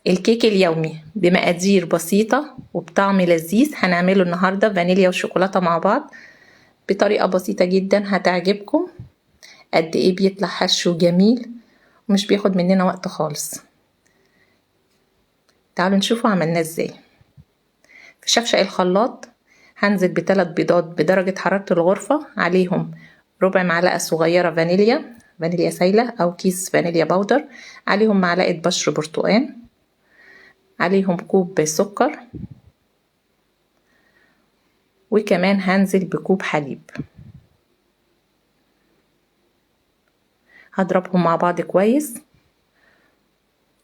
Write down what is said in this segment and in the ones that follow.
الكيك اليومي بمقادير بسيطة وبطعم لذيذ هنعمله النهاردة فانيليا وشوكولاتة مع بعض بطريقة بسيطة جدا هتعجبكم. قد ايه بيطلع هش وجميل ومش بياخد مننا وقت خالص. تعالوا نشوفوا عملناه ازاي. في شفشق الخلاط هنزل ب3 بيضات بدرجة حرارة الغرفة، عليهم ربع معلقة صغيرة فانيليا سايلة او كيس فانيليا باودر، عليهم معلقة بشر برتقان، عليهم كوب سكر، وكمان هنزل بكوب حليب. هضربهم مع بعض كويس،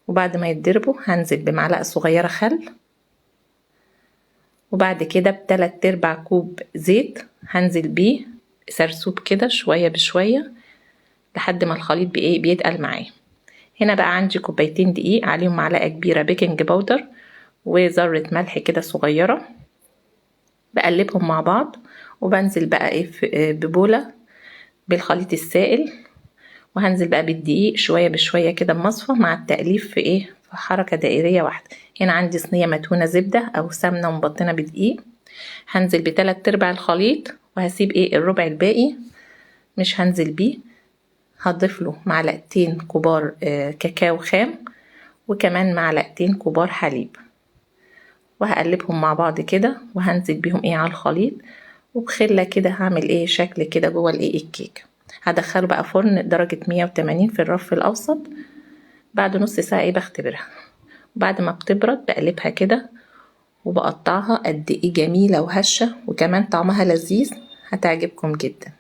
وبعد ما يتضربوا هنزل بمعلقة صغيرة خل، وبعد كده ب3/4 كوب زيت هنزل بيه سرسوب كده شوية بشوية لحد ما الخليط بيتقل معايا. هنا بقى عندي كوبايتين دقيق، عليهم معلقة كبيرة بيكنج باودر وذرة ملح كده صغيرة، بقلبهم مع بعض وبنزل بقى ببولة بالخليط السائل، وهنزل بقى بالدقيق شوية بشوية كده بمصفى مع التقليب في حركة دائرية واحدة. هنا عندي صينية مدهونة زبدة او سمنة ومبطنة بدقيق، هنزل ب3/4 الخليط وهسيب الربع الباقي مش هنزل بيه. هضيف له معلقتين كبار كاكاو خام، وكمان معلقتين كبار حليب، وهقلبهم مع بعض كده وهنزل بيهم على الخليط، وبخلة كده هعمل شكل كده جوه الكيك. هدخله بقى فرن درجة 180 في الرف الأوسط. بعد نص ساعة بختبرها، وبعد ما بتبرد بقلبها كده وبقطعها. قد ايه جميلة وهشة وكمان طعمها لذيذ، هتعجبكم جدا.